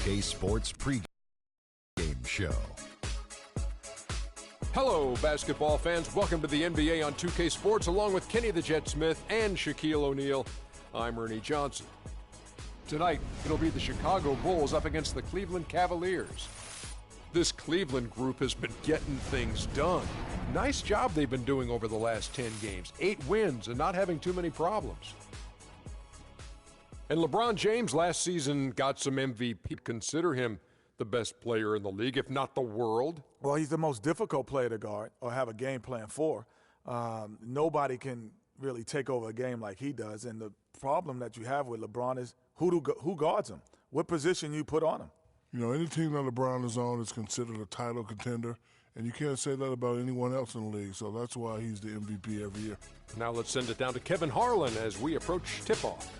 2K Sports pregame show. Hello, basketball fans. Welcome to the NBA on 2K Sports, along with Kenny the Jet Smith and Shaquille O'Neal. I'm Ernie Johnson. Tonight, it'll be the Chicago Bulls up against the Cleveland Cavaliers. This Cleveland group has been getting things done. Nice job they've been doing over the last 10 games. 8 wins and not having too many problems. And LeBron James last season got some MVP. Consider him the best player in the league, if not the world. Well, he's the most difficult player to guard or have a game plan for. Nobody can really take over a game like he does. And the problem that you have with LeBron is who guards him, what position you put on him. You know, any team that LeBron is on is considered a title contender, and you can't say that about anyone else in the league, so that's why he's the MVP every year. Now let's send it down to Kevin Harlan as we approach tip-off.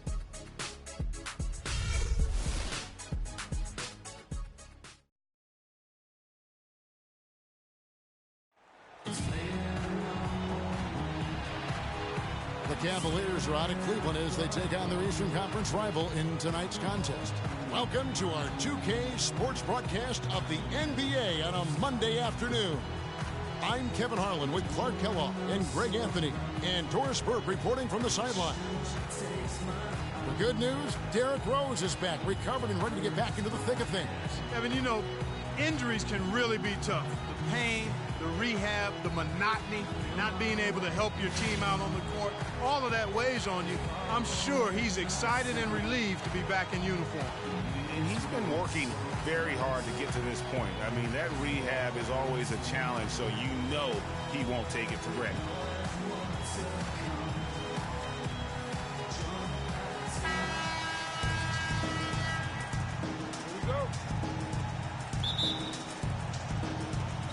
The Cavaliers are out of Cleveland as they take on their Eastern Conference rival in tonight's contest. Welcome to our 2K Sports broadcast of the NBA on a Monday afternoon. I'm Kevin Harlan with Clark Kellogg and Greg Anthony, and Doris Burke reporting from the sidelines. The good news, Derrick Rose is back, recovered and ready to get back into the thick of things. Kevin, you know, injuries can really be tough. The pain, the rehab, the monotony, not being able to help your team out on the court, all of that weighs on you. I'm sure he's excited and relieved to be back in uniform. And he's been working very hard to get to this point. I mean, that rehab is always a challenge, so you know he won't take it for granted.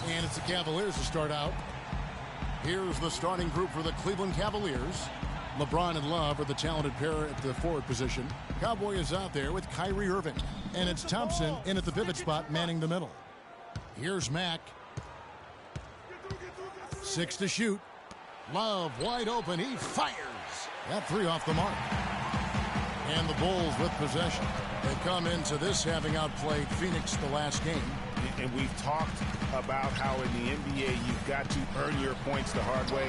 And it's the Cavaliers to start out. Here's the starting group for the Cleveland Cavaliers. LeBron and Love are the talented pair at the forward position. Kowboy is out there with Kyrie Irving. And it's Thompson in at the pivot spot, manning the middle. Here's Mack. 6 to shoot. Love wide open. He fires. That 3 off the mark. And the Bulls with possession. They come into this having outplayed Phoenix the last game. And we've talked about how in the NBA you've got to earn your points the hard way,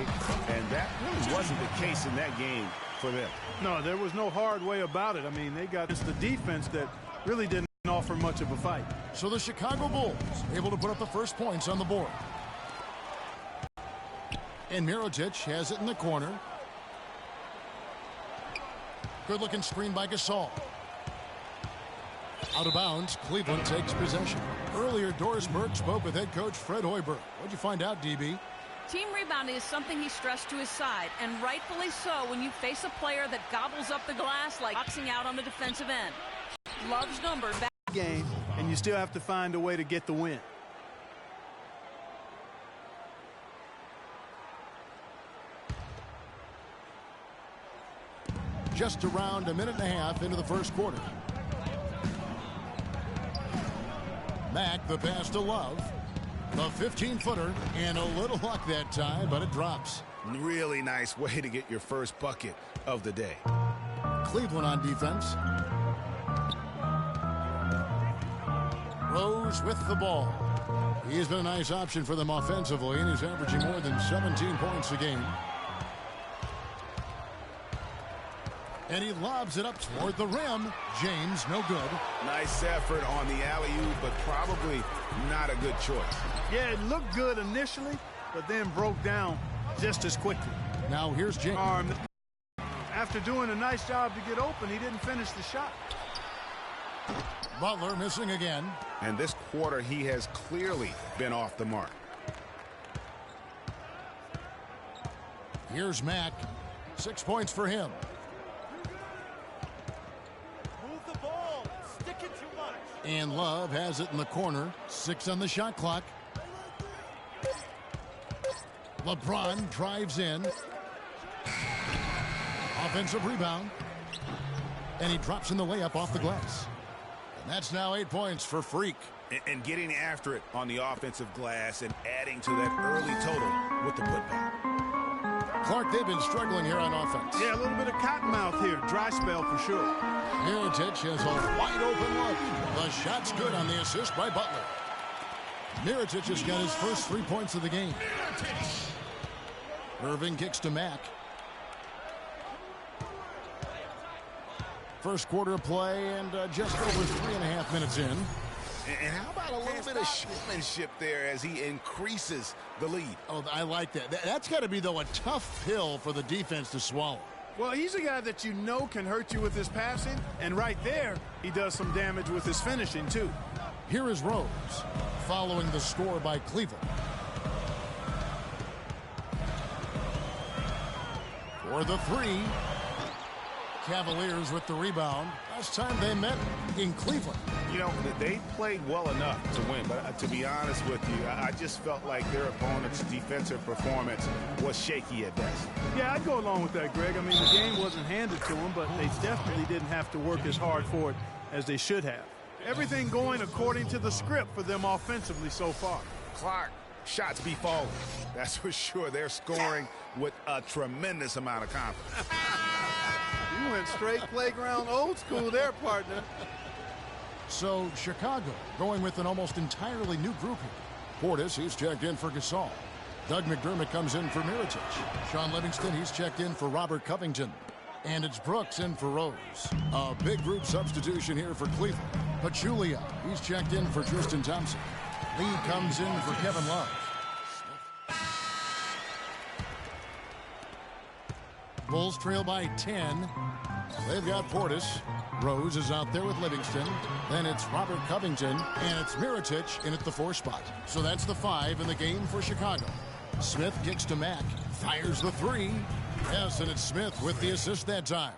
and that really wasn't the case in that game for them. No, there was no hard way about it. I mean, they got the defense that really didn't offer much of a fight. So the Chicago Bulls able to put up the first points on the board. And Mirotic has it in the corner. Good-looking screen by Gasol. Out of bounds, Cleveland takes possession. Earlier, Doris Burke spoke with head coach Fred Hoiberg. What'd you find out, DB? Team rebounding is something he stressed to his side, and rightfully so when you face a player that gobbles up the glass like boxing out on the defensive end. Love's number back Game, and you still have to find a way to get the win. Just around a minute and a half into the first quarter. Mack, the pass to Love. The 15-footer, and a little luck that time, but it drops. Really nice way to get your first bucket of the day. Cleveland on defense. Rose with the ball. He's been a nice option for them offensively, and he's averaging more than 17 points a game. And he lobs it up toward the rim. James, no good. Nice effort on the alley-oop, but probably not a good choice. Yeah, it looked good initially, but then broke down just as quickly. Now here's James. After doing a nice job to get open, he didn't finish the shot. Butler missing again. And this quarter, he has clearly been off the mark. Here's Mack. 6 points for him. And Love has it in the corner. 6 on the shot clock. LeBron drives in. Offensive rebound. And he drops in the layup off the glass. And that's now 8 points for Freak. And getting after it on the offensive glass and adding to that early total with the putback. Clark, they've been struggling here on offense. Yeah, a little bit of cottonmouth here. Dry spell for sure. Miritich has a wide open look. The shot's good on the assist by Butler. Miritich has got his first 3 points of the game. Irving kicks to Mack. First quarter of play and just over 3.5 minutes in. And how about a little bit of showmanship there as he increases the lead? Oh, I like that. That's got to be, though, a tough pill for the defense to swallow. Well, he's a guy that you know can hurt you with his passing, and right there, he does some damage with his finishing, too. Here is Rose, following the score by Cleveland. For the three. Cavaliers with the rebound. Last time they met in Cleveland. You know, they played well enough to win, but to be honest with you, I just felt like their opponent's defensive performance was shaky at best. Yeah, I'd go along with that, Greg. I mean, the game wasn't handed to them, but they definitely didn't have to work as hard for it as they should have. Everything going according to the script for them offensively so far. Clark, shots be falling. That's for sure. They're scoring with a tremendous amount of confidence. You went straight playground old school there, partner. So Chicago going with an almost entirely new group here. Portis, he's checked in for Gasol. Doug McDermott comes in for Miritich. Sean Livingston, he's checked in for Robert Covington. And it's Brooks in for Rose. A big group substitution here for Cleveland. Pachulia, he's checked in for Tristan Thompson. Lee comes in for Kevin Love. Bulls trail by 10. They've got Portis. Rose is out there with Livingston. Then it's Robert Covington. And it's Miritich in at the 4 spot. So that's the 5 in the game for Chicago. Smith kicks to Mack. Fires the 3. Yes, and it's Smith with the assist that time.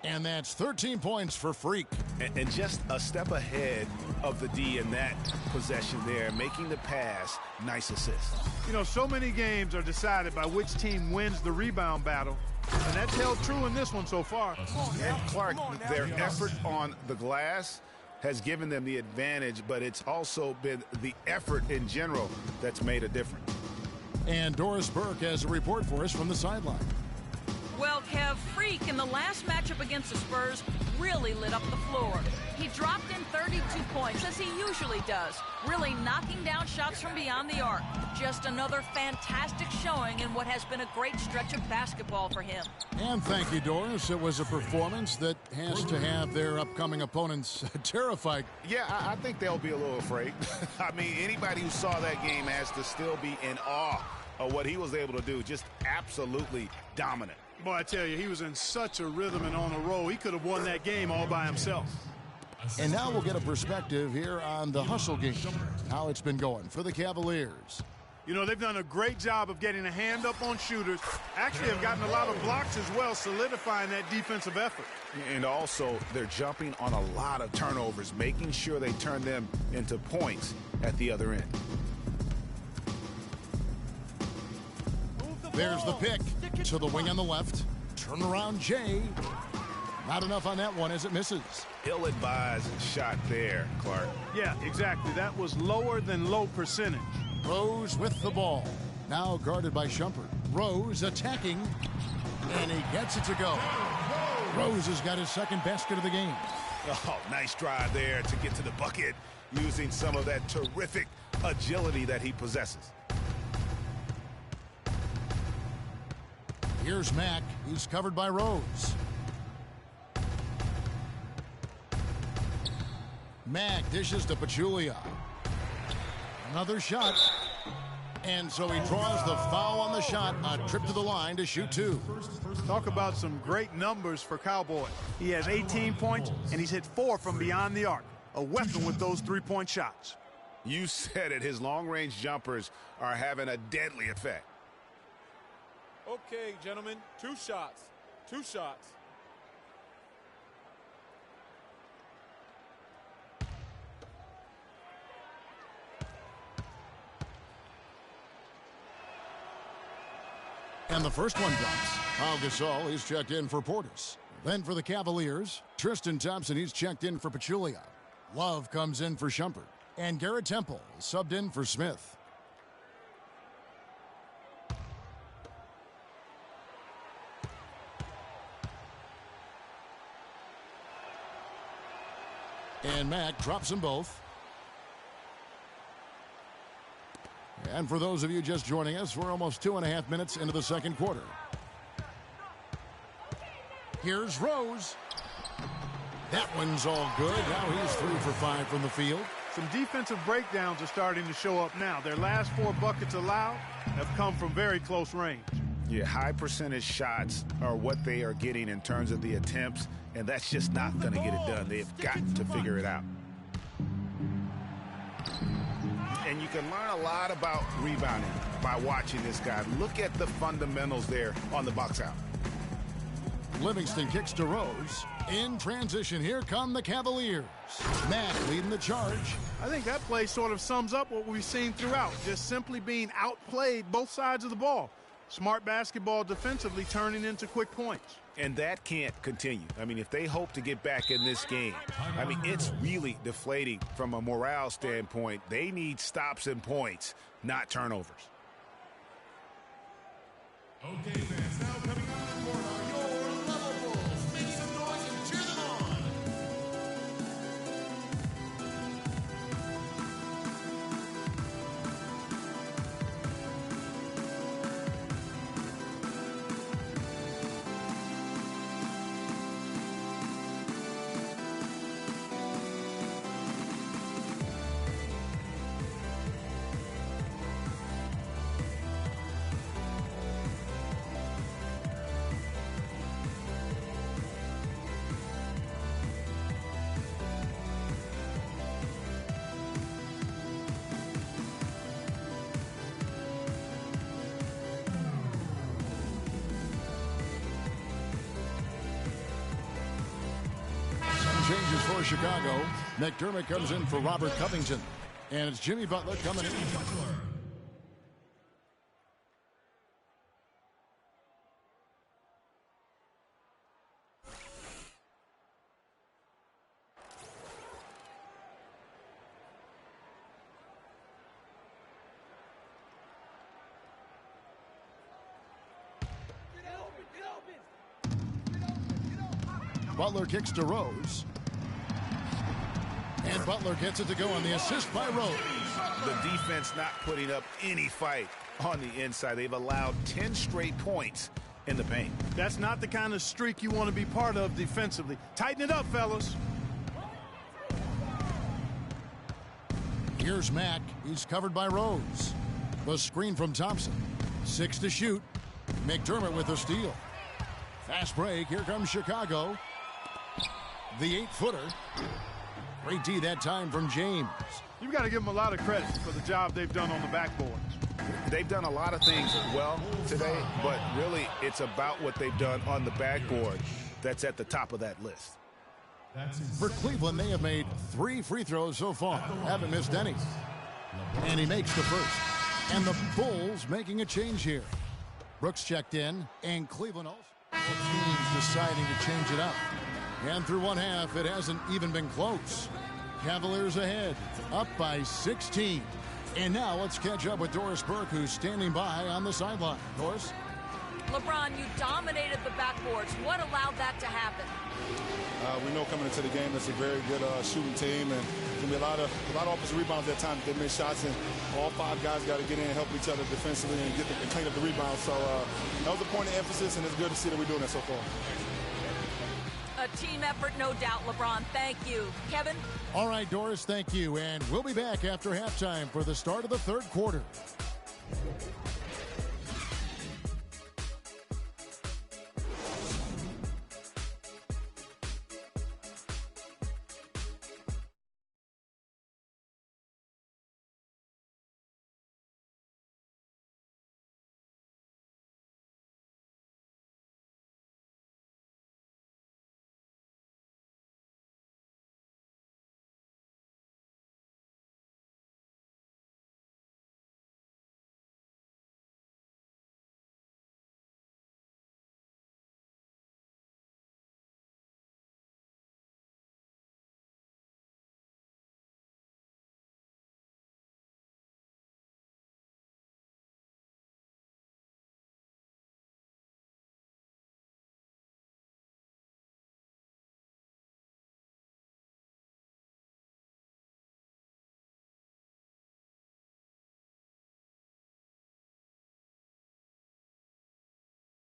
And that's 13 points for Freak. And just a step ahead of the D in that possession there, making the pass. Nice assist. You know, so many games are decided by which team wins the rebound battle. And that's held true in this one so far. And Clark, their effort on the glass has given them the advantage, but it's also been the effort in general that's made a difference. And Doris Burke has a report for us from the sideline. Well, Kev, Freak in the last matchup against the Spurs really lit up the floor. He dropped in 32 points, as he usually does, really knocking down shots from beyond the arc. Just another fantastic showing in what has been a great stretch of basketball for him. And thank you, Doris. It was a performance that has to have their upcoming opponents terrified. Yeah, I think they'll be a little afraid. I mean, anybody who saw that game has to still be in awe of what he was able to do. Just absolutely dominant. Boy, I tell you, he was in such a rhythm and on a roll. He could have won that game all by himself. And now we'll get a perspective here on the hustle game, how it's been going for the Cavaliers. You know, they've done a great job of getting a hand up on shooters. Actually, have gotten a lot of blocks as well, solidifying that defensive effort. And also, they're jumping on a lot of turnovers, making sure they turn them into points at the other end. There's the pick to the wing on the left. Turn around, Jay. Not enough on that one as it misses. Ill-advised shot there, Clark. Yeah, exactly. That was lower than low percentage. Rose with the ball. Now guarded by Shumpert. Rose attacking. And he gets it to go. Rose has got his second basket of the game. Oh, nice drive there to get to the bucket, using some of that terrific agility that he possesses. Here's Mack. He's covered by Rose. Mack dishes to Pachulia. Another shot. And so he draws the foul on the shot. A trip to the line to shoot 2. Talk about some great numbers for Kowboy. He has 18 points, and he's hit 4 from beyond the arc. A weapon with those 3-point shots. You said it. His long-range jumpers are having a deadly effect. Okay, gentlemen, 2 shots. 2 shots. And the first one drops. Pau Gasol, he's checked in for Portis. Then for the Cavaliers, Tristan Thompson, he's checked in for Pachulia. Love comes in for Shumpert. And Garrett Temple subbed in for Smith. And Mack drops them both. And for those of you just joining us, we're almost 2.5 minutes into the second quarter. Here's Rose. That one's all good. Now he's 3 for 5 from the field. Some defensive breakdowns are starting to show up now. Their last 4 buckets allowed have come from very close range. Yeah, high percentage shots are what they are getting in terms of the attempts, and that's just not going to get it done. They've got to figure it out. And you can learn a lot about rebounding by watching this guy. Look at the fundamentals there on the box out. Livingston kicks to Rose. In transition, here come the Cavaliers. Mack leading the charge. I think that play sort of sums up what we've seen throughout. Just simply being outplayed both sides of the ball. Smart basketball defensively turning into quick points. And that can't continue. I mean, if they hope to get back in this game, I mean, it's really deflating from a morale standpoint. They need stops and points, not turnovers. Okay, fans, now coming out of the court are your level bulls. Make some noise and cheer them on. Changes for Chicago. McDermott comes in for Robert Covington. And it's Jimmy Butler coming in. Butler kicks to Rose. And Butler gets it to go on the assist by Rose. The defense not putting up any fight on the inside. They've allowed 10 straight points in the paint. That's not the kind of streak you want to be part of defensively. Tighten it up, fellas. Here's Mack. He's covered by Rose. The screen from Thompson. 6 to shoot. McDermott with the steal. Fast break. Here comes Chicago. The 8-footer. Great D that time from James. You've got to give them a lot of credit for the job they've done on the backboards. They've done a lot of things well today, but really it's about what they've done on the backboard that's at the top of that list. For Cleveland, they have made 3 free throws so far. Haven't missed any. And he makes the first. And the Bulls making a change here. Brooks checked in, and Cleveland also. Teams deciding to change it up. And through one half, it hasn't even been close. Cavaliers ahead, up by 16. And now let's catch up with Doris Burke, who's standing by on the sideline. Doris? LeBron, you dominated the backboards. What allowed that to happen? We know coming into the game that's a very good shooting team, and there's going to be a lot of offensive rebounds at times. They miss shots, and all 5 guys got to get in and help each other defensively and clean up the rebounds. So that was a point of emphasis, and it's good to see that we're doing that so far. A team effort, no doubt, LeBron. Thank you. Kevin? All right, Doris, thank you. And we'll be back after halftime for the start of the third quarter.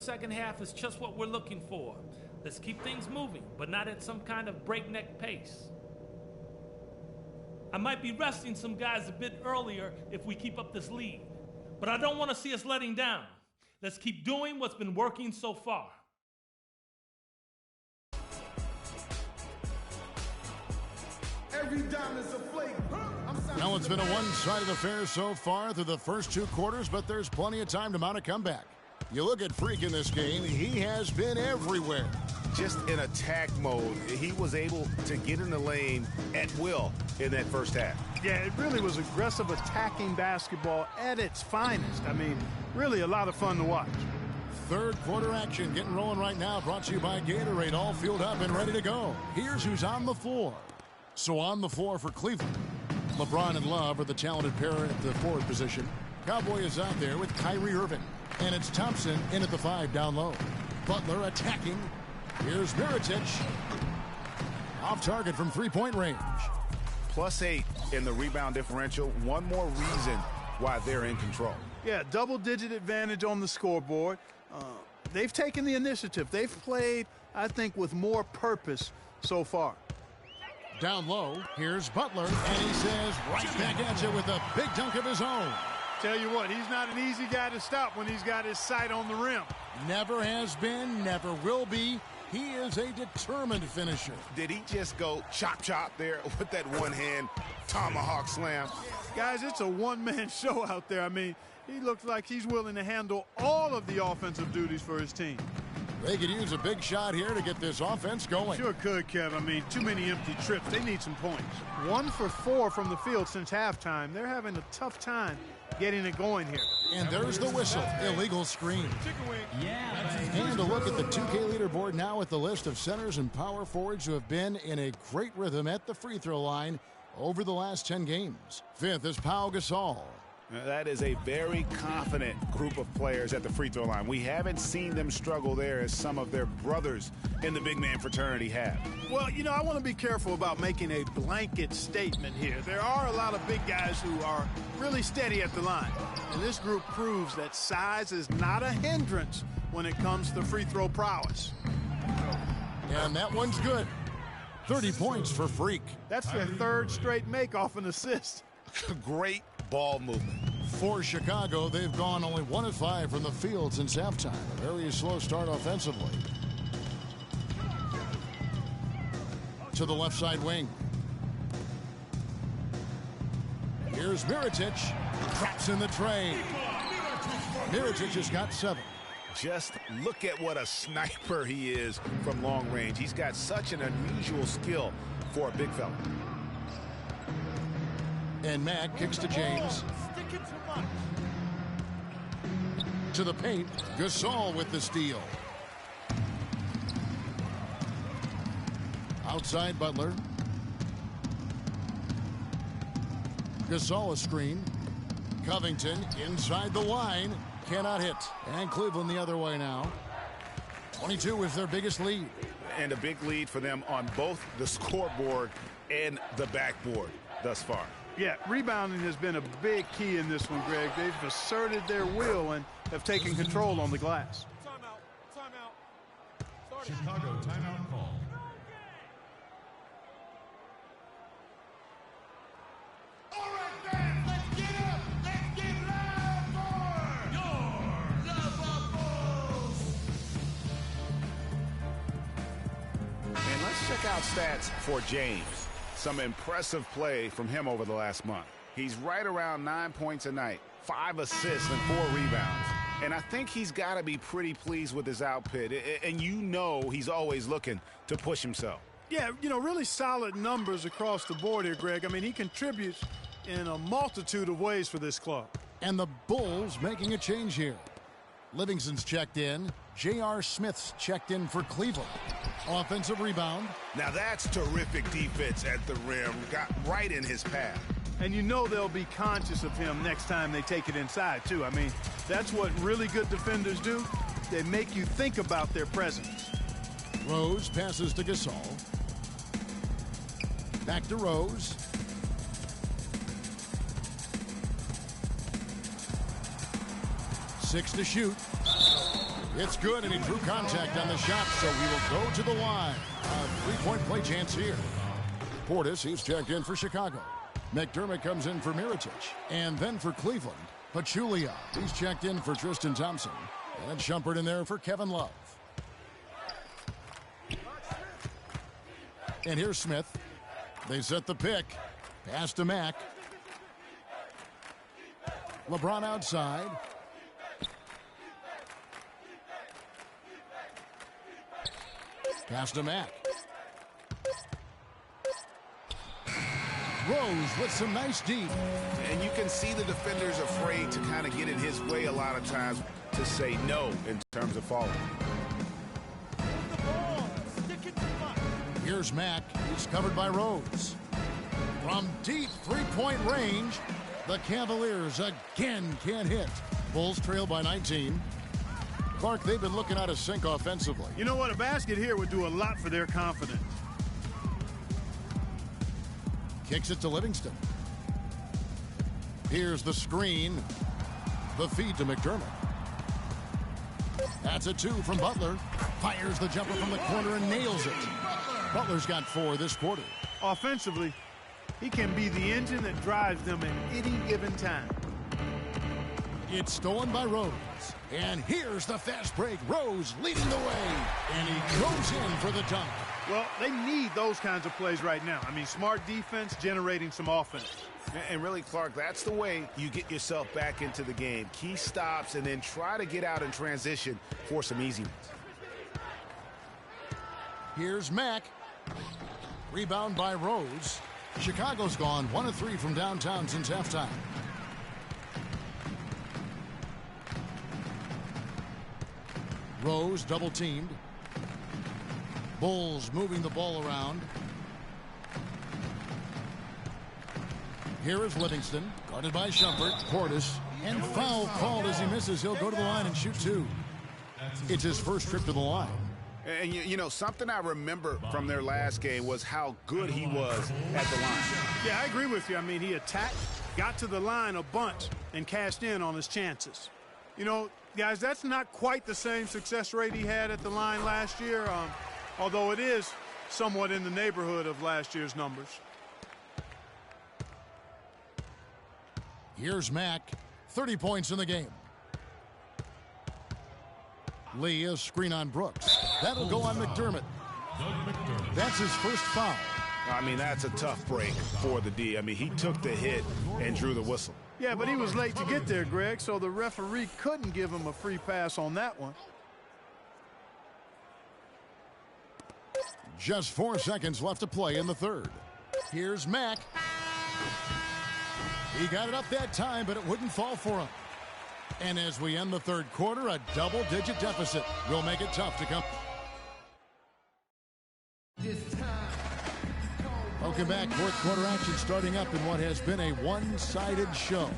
Second half is just what we're looking for. Let's keep things moving, but not at some kind of breakneck pace. I might be resting some guys a bit earlier if we keep up this lead, but I don't want to see us letting down. Let's keep doing what's been working so far. Every dime is a flavor. Well, it's been a one-sided affair so far through the first two quarters, but there's plenty of time to mount a comeback. You look at Freak in this game, he has been everywhere. Just in attack mode, he was able to get in the lane at will in that first half. Yeah, it really was aggressive attacking basketball at its finest. I mean, really a lot of fun to watch. Third quarter action getting rolling right now, brought to you by Gatorade, all fueled up and ready to go. Here's who's on the floor. So on the floor for Cleveland, LeBron and Love are the talented pair at the forward position. Kowboy is out there with Kyrie Irving. And it's Thompson in at the 5 down low. Butler attacking. Here's Mirotic. Off target from three-point range. +8 in the rebound differential. One more reason why they're in control. Yeah, double-digit advantage on the scoreboard. They've taken the initiative. They've played, I think, with more purpose so far. Down low, here's Butler, and he says right back at you with a big dunk of his own. Tell you what, he's not an easy guy to stop when he's got his sight on the rim. Never has been, never will be. He is a determined finisher. Did he just go chop there with that one-hand tomahawk slam? Guys, it's a one-man show out there. I mean, he looks like he's willing to handle all of the offensive duties for his team. They could use a big shot here to get this offense going. Sure could, Kev. I mean, too many empty trips. They need some points. 1 for 4 from the field since halftime. They're having a tough time getting it going here. And there's the whistle. Illegal screen. And a look at the 2K leaderboard now with the list of centers and power forwards who have been in a great rhythm at the free throw line over the last 10 games. 5th is Pau Gasol. That is a very confident group of players at the free throw line. We haven't seen them struggle there as some of their brothers in the big man fraternity have. Well, you know, I want to be careful about making a blanket statement here. There are a lot of big guys who are really steady at the line. And this group proves that size is not a hindrance when it comes to free throw prowess. And that one's good. 30 points for Freak. That's their third straight make off an assist. Great ball movement. For Chicago, they've gone only 1 of 5 from the field since halftime. A very slow start offensively. To the left side wing. Here's Mirotic. Traps in the tray. Mirotic has got 7. Just look at what a sniper he is from long range. He's got such an unusual skill for a big fella. And Mack kicks to James. To the paint. Gasol with the steal. Outside Butler. Gasol a screen. Covington inside the line. Cannot hit. And Cleveland the other way now. 22 is their biggest lead. And a big lead for them on both the scoreboard and the backboard thus far. Yeah, rebounding has been a big key in this one, Greg. They've asserted their will and have taken control on the glass. Timeout. Chicago timeout call. All right, fans, let's get up. Let's get loud for your Liverpool. And let's check out stats for James. Some impressive play from him over the last month. He's right around 9 points a night, 5 assists and 4 rebounds. And I think he's got to be pretty pleased with his output. And you know he's always looking to push himself. Yeah, you know, really solid numbers across the board here, Greg. I mean, he contributes in a multitude of ways for this club. And the Bulls making a change here. Livingston's checked in. J.R. Smith's checked in for Cleveland. Offensive rebound. Now that's terrific defense at the rim. Got right in his path. And you know they'll be conscious of him next time they take it inside, too. I mean, that's what really good defenders do. They make you think about their presence. Rose passes to Gasol. Back to Rose. Six to shoot. It's good, and he drew contact on the shot, so he will go to the line. A three-point play chance here. Portis, he's checked in for Chicago. McDermott comes in for Mirotic. And then for Cleveland, Pachulia. He's checked in for Tristan Thompson. And Shumpert in there for Kevin Love. And here's Smith. They set the pick. Pass to Mack. LeBron outside. Pass to Mack. Rose with some nice deep. And you can see the defenders afraid to kind of get in his way a lot of times to say no in terms of falling. Here's Mack. He's covered by Rose. From deep three-point range, the Cavaliers again can't hit. Bulls trail by 19. Clark, they've been looking out of sync offensively. You know what? A basket here would do a lot for their confidence. Kicks it to Livingston. Here's the screen. The feed to McDermott. That's a 2 from Butler. Fires the jumper from the corner and nails it. Butler's got 4 this quarter. Offensively, he can be the engine that drives them at any given time. It's stolen by Rose. And here's the fast break. Rose leading the way. And he goes in for the dunk. Well, they need those kinds of plays right now. I mean, smart defense generating some offense. And really, Clark, that's the way you get yourself back into the game. Key stops and then try to get out in transition for some easy ones. Here's Mack. Rebound by Rose. Chicago's gone 1 of 3 from downtown since halftime. Rose double teamed. Bulls moving the ball around. Here is Livingston, guarded by Shumpert. Portis, and foul called as he misses. He'll go to the line and shoot 2. It's his first trip to the line. And, you know, something I remember from their last game was how good he was at the line. Yeah, I agree with you. I mean, he attacked, got to the line a bunch, and cashed in on his chances. You know, guys, that's not quite the same success rate he had at the line last year, although it is somewhat in the neighborhood of last year's numbers. Here's Mack, 30 points in the game. Lee, a screen on Brooks. That'll go on McDermott. That's his first foul. I mean, that's a tough break for the D. I mean, he took the hit and drew the whistle. Yeah, but he was late to get there, Greg, so the referee couldn't give him a free pass on that one. Just 4 seconds left to play in the third. Here's Mack. He got it up that time, but it wouldn't fall for him. And as we end the third quarter, a double-digit deficit will make it tough to come. Welcome back. Fourth quarter action starting up in what has been a one-sided show.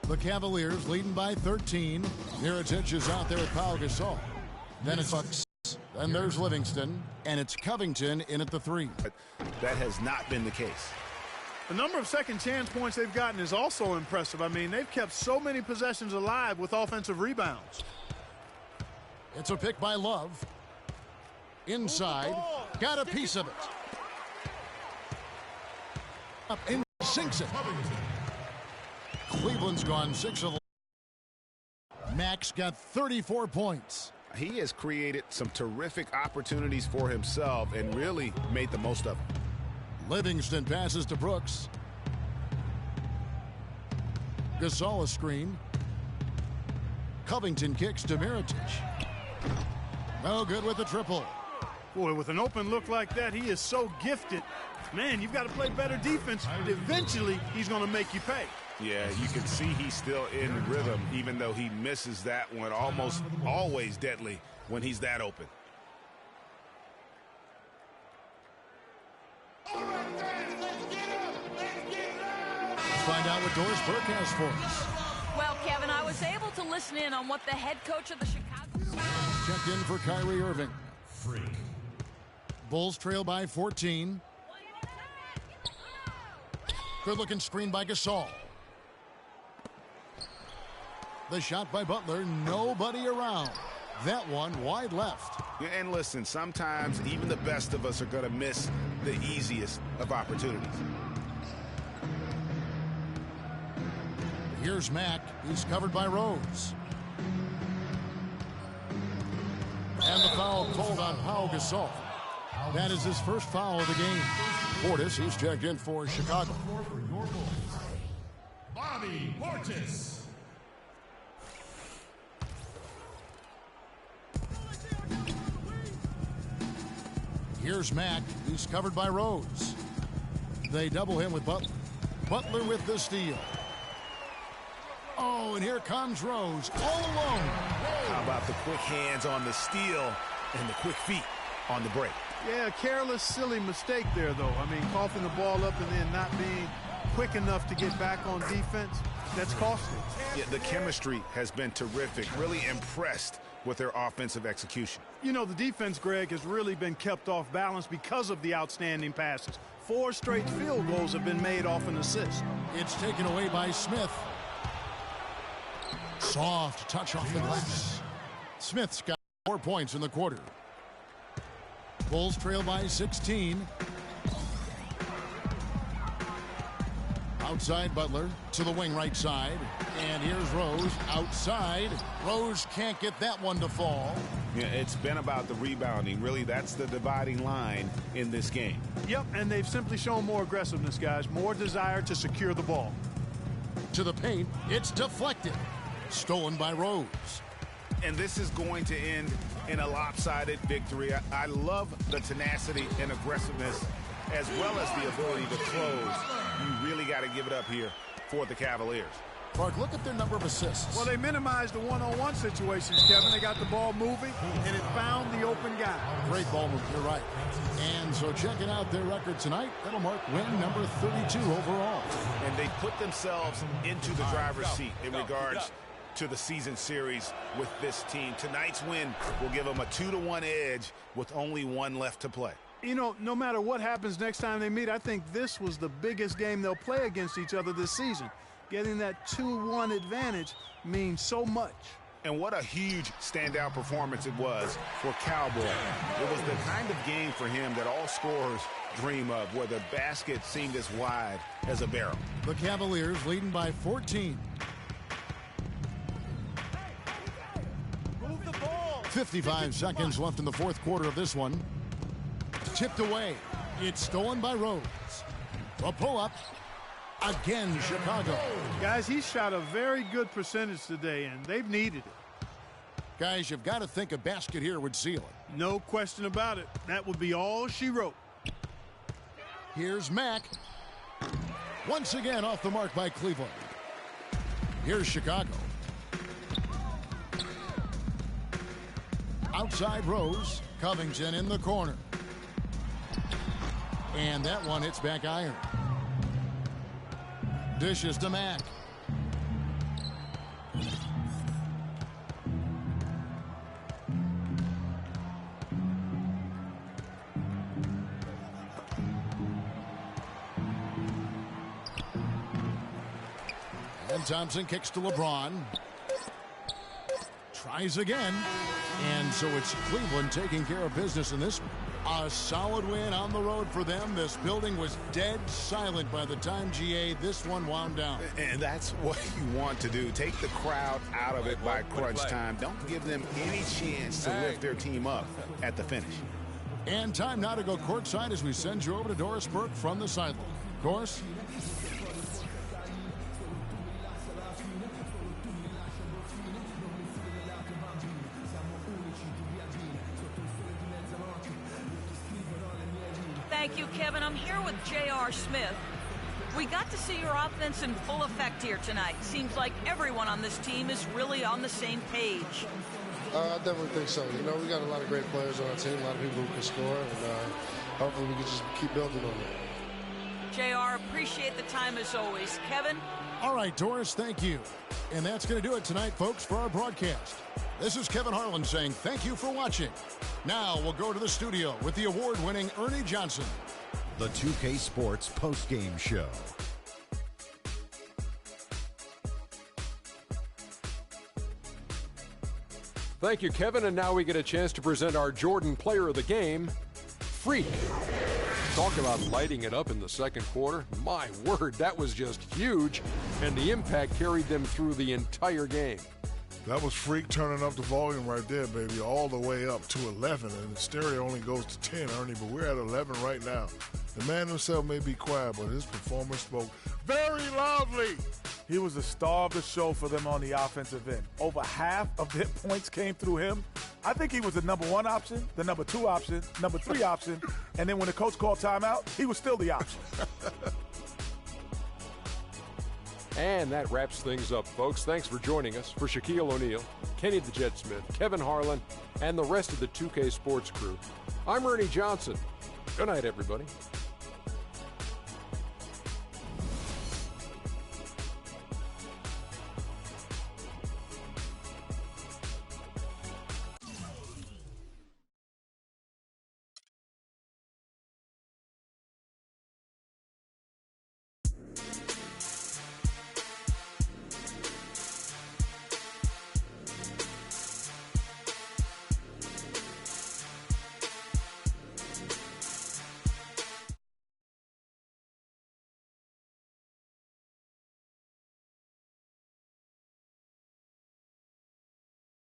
The Cavaliers leading by 13. Mirotic is out there with Pau Gasol. Then it's Bucks. Then there's Livingston. And it's Covington in at the 3. That has not been the case. The number of second chance points they've gotten is also impressive. I mean, they've kept so many possessions alive with offensive rebounds. It's a pick by Love. Inside. Got a piece of it. Up and sinks it. Cleveland's gone 6 of 11. Max got 34 points. He has created some terrific opportunities for himself and really made the most of them. Livingston passes to Brooks. Gasol a screen. Covington kicks to Mirotic. No good with the triple. Boy, with an open look like that, he is so gifted. Man, you've got to play better defense. Eventually, he's going to make you pay. Yeah, you can see he's still in rhythm, even though he misses that one almost always deadly when he's that open. Let's find out what Doris Burke has for us. Well, Kevin, I was able to listen in on what the head coach of the Chicago... Checked in for Kyrie Irving. Freak. Bulls trail by 14. Good-looking screen by Gasol. The shot by Butler, nobody around. That one wide left. Yeah, and listen, sometimes even the best of us are going to miss the easiest of opportunities. Here's Mack. He's covered by Rose. And the foul called on Pau Gasol. That is his first foul of the game. Portis, he's checked in for Chicago. Bobby Portis. Here's Mack. He's covered by Rose. They double him with Butler. Butler with the steal. Oh, and here comes Rose all alone. How about the quick hands on the steal and the quick feet on the break? Yeah, a careless, silly mistake there, though. I mean, coughing the ball up and then not being quick enough to get back on defense, that's costly. Yeah, the chemistry has been terrific. Really impressed with their offensive execution. You know, the defense, Greg, has really been kept off balance because of the outstanding passes. 4 straight field goals have been made off an assist. It's taken away by Smith. Soft touch off the glass. Smith's got 4 points in the quarter. Bulls trail by 16. Outside Butler to the wing right side. And here's Rose outside. Rose can't get that one to fall. Yeah, it's been about the rebounding. Really, that's the dividing line in this game. Yep, and they've simply shown more aggressiveness, guys. More desire to secure the ball. To the paint, it's deflected. Stolen by Rose. And this is going to end in a lopsided victory. I love the tenacity and aggressiveness as well as the ability to close. You really got to give it up here for the Cavaliers. Clark, look at their number of assists. Well, they minimized the one-on-one situations, Kevin. They got the ball moving, and it found the open guy. Great ball move, you're right. And so checking out their record tonight, that'll mark win number 32 overall. And they put themselves into the driver's seat in regards to the season series with this team. Tonight's win will give them a 2-1 edge with only 1 left to play. You know, no matter what happens next time they meet, I think this was the biggest game they'll play against each other this season. Getting that 2-1 advantage means so much. And what a huge standout performance it was for Kowboy. It was the kind of game for him that all scorers dream of, where the basket seemed as wide as a barrel. The Cavaliers leading by 14. 55 seconds left in the fourth quarter of this one. Tipped away. It's stolen by Rose. A pull-up. Again, Chicago. Guys, he shot a very good percentage today, and they've needed it. Guys, you've got to think a basket here would seal it. No question about it. That would be all she wrote. Here's Mack. Once again off the mark by Cleveland. Here's Chicago. Outside Rose. Covington in the corner. And that one hits back iron. Dishes to Mack. And Thompson kicks to LeBron. Tries again. And so it's Cleveland taking care of business in this one. A solid win on the road for them. This building was dead silent by the time, GA, this one wound down. And that's what you want to do. Take the crowd out of it by crunch time. Don't give them any chance to lift their team up at the finish. And time now to go courtside as we send you over to Doris Burke from the sideline. Doris? Thank you, Kevin. I'm here with J.R. Smith. We got to see your offense in full effect here tonight. Seems like everyone on this team is really on the same page. I definitely think so. You know, we got a lot of great players on our team, a lot of people who can score, and hopefully we can just keep building on that. JR, appreciate the time as always. Kevin? All right, Doris, thank you. And that's going to do it tonight, folks, for our broadcast. This is Kevin Harlan saying thank you for watching. Now we'll go to the studio with the award-winning Ernie Johnson. The 2K Sports postgame show. Thank you, Kevin. And now we get a chance to present our Jordan Player of the Game, Freak. Talk about lighting it up in the second quarter. My word, that was just huge. And the impact carried them through the entire game. That was Freak turning up the volume right there, baby, all the way up to 11. And the stereo only goes to 10, Ernie, but we're at 11 right now. The man himself may be quiet, but his performance spoke very loudly. He was the star of the show for them on the offensive end. Over half of their points came through him. I think he was the number 1 option, the number 2 option, number 3 option, and then when the coach called timeout, he was still the option. And that wraps things up, folks. Thanks for joining us. For Shaquille O'Neal, Kenny the Jet Smith, Kevin Harlan, and the rest of the 2K Sports crew, I'm Ernie Johnson. Good night, everybody.